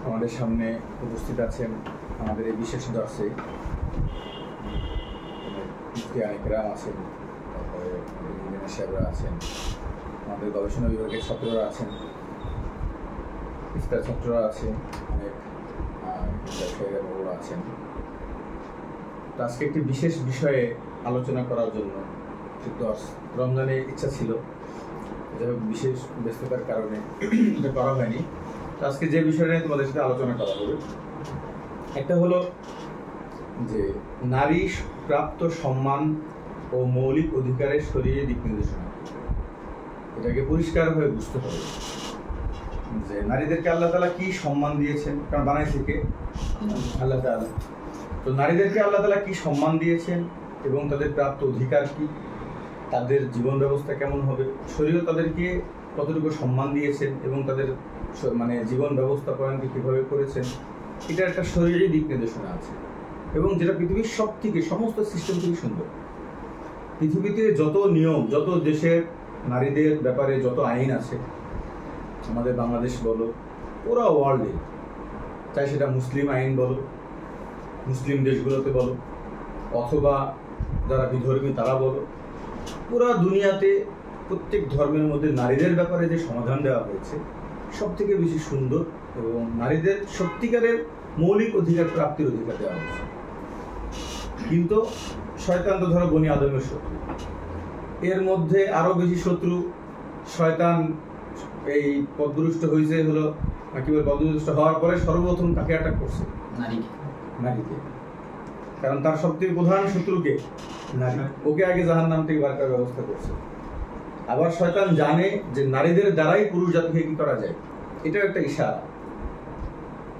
আমাদের সামনে উপস্থিত আছেন আমাদের এই বিশেষ দর্শে মুফতি আনিকরাম আছেন, তারপরে ইঞ্জিনিয়ার সাহেবরা আছেন, আমাদের গবেষণা বিভাগের ছাত্ররা আছেন, ইফতার ছাত্ররা আছেন, অনেক ব্যবসায়ীরা বড়রা আছেন। তো আজকে একটি বিশেষ বিষয়ে আলোচনা করার জন্য রমজানের ইচ্ছা ছিল, বিশেষ ব্যস্ততার কারণে এটা করা হয়নি। তো আজকে যে বিষয় নিয়ে তোমাদের সাথে আলোচনা করা হবে, একটা হলো যে নারী প্রাপ্ত সম্মান ও মৌলিক অধিকারের শরীরে দিক নির্দেশনা। এটাকে পরিষ্কারভাবে বুঝতে হবে যে নারীদেরকে আল্লাহ তাআলা কি সম্মান দিয়েছেন, কারণ বানাইছে কে? আল্লাহ তাআলা। তো নারীদেরকে আল্লাহ তাআলা কি সম্মান দিয়েছেন এবং তাদের প্রাপ্ত অধিকার কি, তাদের জীবন ব্যবস্থা কেমন হবে, শরীয়ত তাদেরকে কতটুকু সম্মান দিয়েছেন এবং তাদের জীবন ব্যবস্থাপনাকে কীভাবে করেছেন, এটা একটা শরীরের দিক নির্দেশনা আছে। এবং যেটা পৃথিবীর সব থেকে সমস্ত সিস্টেম থেকে সুন্দর। পৃথিবীতে যত নিয়ম, যত দেশের নারীদের ব্যাপারে যত আইন আছে, আমাদের বাংলাদেশ বলো, পুরো ওয়ার্ল্ডে, চাই সেটা মুসলিম আইন বলো, মুসলিম দেশগুলোতে বলো, অথবা যারা বিধর্মী তারা বলো, পুরা দুনিয়াতে প্রত্যেক ধর্মের মধ্যে নারীদের ব্যাপারে যে সমাধান দেওয়া হয়েছে সব থেকে বেশি সুন্দর এবং নারীদের সত্যিকারের মৌলিক অধিকার প্রাপ্তির অধিকার দেওয়া হয়েছে। কিন্তু শয়তান তো ধরো বনি আদমের শত্রু, এর মধ্যে আরো বেশি শত্রু শয়তান। এই পদভ্রষ্ট হয়েছে হলো কি বলে, পদভ্রষ্ট হওয়ার পরে সর্বপ্রথম কাকে অ্যাটাক করছে? নারীকে। কারণ তার সবথেকে প্রধান শত্রুকে নারী, ওকে আগে জাহান্নাম থেকে বার করার ব্যবস্থা করছে। আবার শয়তান জানে যে নারীদের দ্বারাই পুরুষ জাতিকে কি করা যায়, এটাও একটা ইশারা।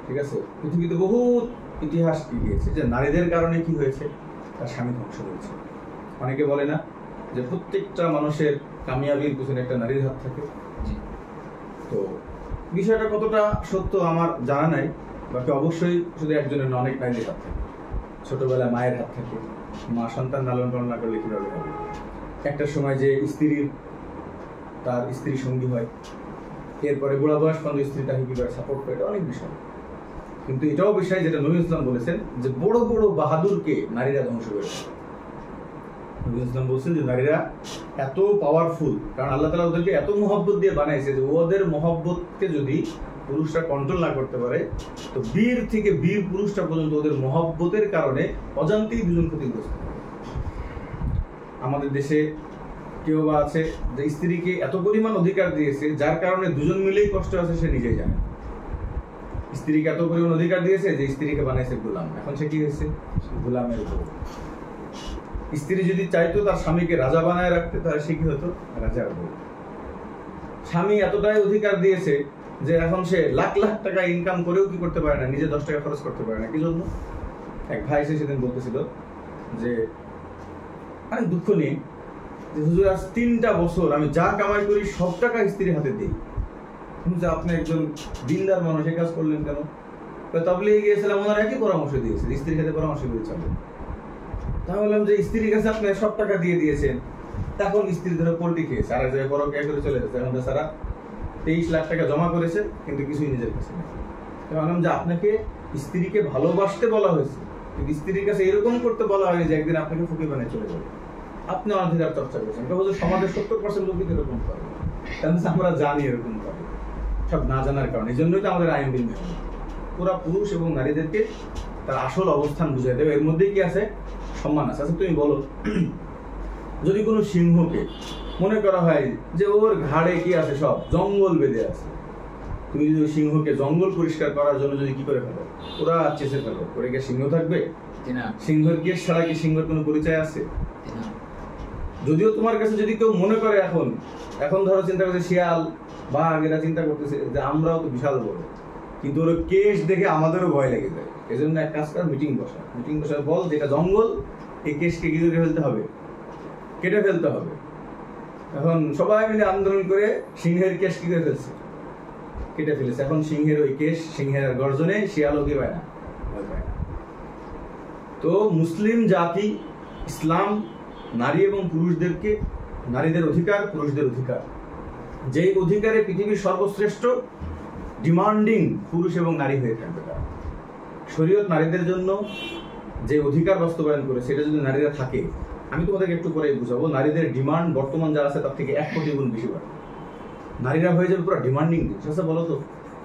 ঠিক আছে, পৃথিবীতে বহুত ইতিহাস গিয়েছে যে নারীদের কারণে কি হয়েছে, তার স্বামী ধ্বংস হয়েছে। অনেকে বলে না যে প্রত্যেকটা মানুষের কামিয়াবির পিছনে একটা নারীর হাত থাকে। তো বিষয়টা কতটা সত্য আমার জানা নাই, বাকি অবশ্যই শুধু একজনের না, অনেক নারীর হাত থাকে। ছোটবেলায় মায়ের হাত থাকে, মা সন্তান লালন পালন না করলে কিভাবে হবে। একটা সময় যে তার স্ত্রী সঙ্গী হয়, এরপরে বুড়া বয়স পর্যন্ত স্ত্রী তাকে কিভাবে সাপোর্ট করে, এটা অনেক বিষয়। কিন্তু এটাও বিষয় যেটা নবী ইসলাম বলেছেন যে বড় বড় বাহাদুরকে নারীরা ধ্বংস করে। নবী ইসলাম বলছেন যে নারীরা এত পাওয়ারফুল, কারণ আল্লাহ তাআলা ওদেরকে এত মহব্বত দিয়ে বানাইছে যে ওদের মহব্বতকে যদি পুরুষরা কন্ট্রোল না করতে পারে, তো বীর থেকে বীর পুরুষটা পর্যন্ত ওদের মহব্বতের কারণে অজান্তেই দুজন ক্ষতিগ্রস্ত হবে। আমাদের দেশে কেউ বা আছে যে স্ত্রীকে এত পরিমাণ অধিকার দিয়েছে, যার কারণে দুজন মিলেই কষ্ট আছে, সে নিজেই জানে। স্ত্রীকে এত পরিমাণ অধিকার দিয়েছে যে স্ত্রীকে বানাইছে গোলাম। এখন সে কি হয়েছে? গোলামের বউ। স্ত্রী যদি চাইতো তার স্বামীকে রাজা বানায় রাখতে, তাহলে সে কি হতো? রাজার বউ। স্বামী এতটাই অধিকার দিয়েছে যে এখন সে লাখ লাখ টাকা ইনকাম করেও কি করতে পারে না, নিজে 10 টাকা খরচ করতে পারে না। কি জন্য? এক ভাই এসে সেদিন বলতেছিল যে অনেক দুঃখ নিয়ে যে হুজুর, আজ 3টা বছর আমি যা কামাই করি সব টাকা স্ত্রীর হাতে দিই। যে আপনি একজন দিনদার মানুষ, এই কাজ করলেন কেন? তাবলীগে গিয়েছিলাম, ওনারা একই পরামর্শ দিয়েছে, স্ত্রীর কাছে পরামর্শ করে চলেন। তাই বললাম যে স্ত্রীর কাছে আপনি সব টাকা দিয়ে দিয়েছেন, তখন স্ত্রী ধরে পোল্ট্রি খেয়েছে, আর এক জায়গায় পরকিয়া করে চলে যাচ্ছে। এখন তারা 23 লাখ টাকা জমা করেছে, কিন্তু কিছুই নিজের কাছে নেই। বললাম যে আপনাকে স্ত্রীকে ভালোবাসতে বলা হয়েছে, কিন্তু স্ত্রীর কাছে এরকম করতে বলা হয়নি যে একদিন আপনাকে ফুকি বানিয়ে চলে যাবে। আপনি অধিকার চর্চা করেছেন। এটা বলছে সমাজের 70% লোক এরকম করে, কারণ আমরা জানি এরকম করে, সব না জানার কারণে। এই জন্যই তো আমাদের আইন বিল পুরা পুরুষ এবং নারীদেরকে তার আসল অবস্থান বুঝাই দেবে। এর মধ্যে কি আছে? সম্মান আছে। আচ্ছা তুমি বলো, যদি কোনো সিংহকে মনে করা হয় যে ওর ঘাড়ে কি আছে, সব জঙ্গল বেঁধে আছে, তুমি যদি ওই সিংহকে জঙ্গল পরিষ্কার করার জন্য যদি কি করে ফেলো, ওরা চেষে ফেলো, ওরে কি সিংহ থাকবে? সিংহের কেশ ছাড়া কি সিংহের কোনো পরিচয় আছে? যদিও তোমার কাছে যদি কেউ মনে করে, এখন ধরো চিন্তা করছে শিয়াল বাঘ, এরা চিন্তা করতেছে যে আমরাও তো বিশাল বড়, কিন্তু ওর কেশ দেখে আমাদেরও ভয় লেগে যায়। এই জন্য এক কাজ কর, মিটিং বসা বল যেটা জঙ্গল, এই কেশকে কি করে ফেলতে হবে? কেটে ফেলতে হবে। এখন সবাই মিলে আন্দোলন করে সিংহের কেশ কি করে ফেলছে? কেটে ফেলেছে। এখন সিংহের ওই কেশ, সিংহের গর্জনে শিয়ালও কি পায় না, ভয় পায় না। তো মুসলিম জাতি, ইসলাম নারী এবং পুরুষদেরকে, নারীদের অধিকার পুরুষদের অধিকার, যেই অধিকারে পৃথিবীর সর্বশ্রেষ্ঠ ডিমান্ডিং পুরুষ এবং নারী হয়ে থাকবে তারা। শরীয়ত নারীদের জন্য যে অধিকার বাস্তবায়ন করে সেটা যদি নারীরা থাকে, আমি তোমাদেরকে একটু পরে বুঝাবো, নারীদের ডিমান্ড বর্তমান যা আছে তার থেকে 1 কোটি গুণ বেশি বাড়বে। নারীরা হয়ে যাবে পুরো ডিমান্ডিং জিনিস। আচ্ছা বলো তো,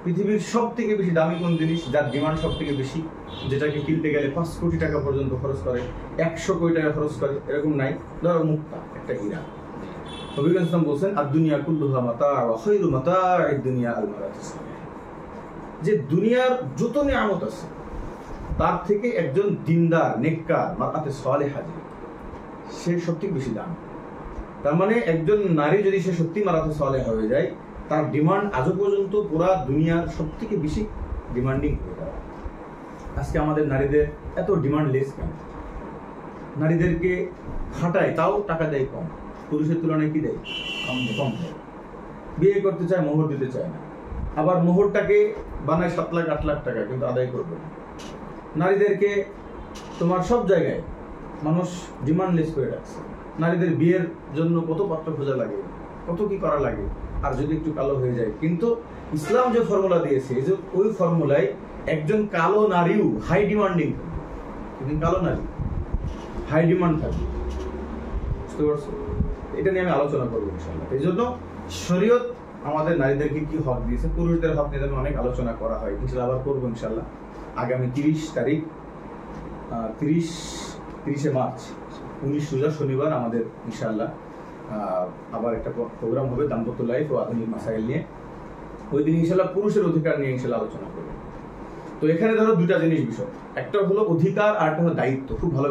পৃথিবীর সব থেকে বেশি দামি কোন জিনিস, যার ডিমান্ড সব থেকে বেশি, যেটাকে কিনতে গেলে 5 কোটি টাকা পর্যন্ত খরচ করে, 100 কোটি টাকা খরচ করে, এরকম নাই? ধরো মুক্তা, একটা হীরা। নবী ইসলাম বলছেন আদ-দুনিয়া কুল্লুহা মাতা ওয়া খায়রু মাতা'আদ দুনিয়া আল-মারাতুস সালিহা, যে দুনিয়ার যত নিয়ামত আছে তার থেকে একজন দিনদার নেককার মারআতে সালেহা সে সবথেকে বেশি দাম। তার মানে একজন নারী যদি সে সত্যি মারআতে সালেহা হয়ে যায়, তার ডিমান্ড আজও পর্যন্ত পুরা দুনিয়ার সবথেকে বেশি ডিমান্ডিং হয়ে যায়। আজকে আমাদের নারীদের এত ডিমান্ডলেস কেন? নারীদেরকে খাটায় তাও টাকা দেয় কম, পুরুষের তুলনায় কি দেয়? কম দেয়। বিয়ে করতে চায়, মোহর দিতে চায় না, আবার মোহরটাকে বানায় 7 লাখ 8 লাখ টাকা, কিন্তু আদায় করবে না। নারীদেরকে তোমার সব জায়গায় মানুষ ডিমান্ডলেস করে রাখছে। নারীদের বিয়ের জন্য কত পাত্র খোঁজা লাগে, কত কি করা লাগে, আর যদি একটু কালো হয়ে যায়। কিন্তু ইসলাম যে ফর্মুলা দিয়েছে, যে ওই ফর্মুলায় একজন কালো নারীও হাই ডিমান্ডিং, কিন্তু কালো নারী হাই ডিমান্ড থাকবে। বুঝতে পারছো? এটা নিয়ে আমি আলোচনা করবো ইনশাআল্লাহ। এই জন্য শরীয়ত আমাদের নারীদেরকে কি হক দিয়েছে, পুরুষদের হক নিয়ে অনেক আলোচনা করা হয়, ইনশাআল্লাহ আবার করবো ইনশাআল্লাহ। আগামী 30 তারিখ 30 মার্চ 19 রোজা শনিবার আমাদের ইনশাআল্লাহ আবার একটা প্রোগ্রাম হবে দাম্পত্য লাইফ ও আধুনিক মাসাইল নিয়ে। ওই দিন ইনশাআল্লাহ পুরুষের অধিকার নিয়ে ইনশাআল্লাহ আলোচনা করবো। তো এখানে ধরো দুটা জিনিস বিষয়, একটা হলো অধিকার আর একটা হলো দায়িত্ব। খুব ভালো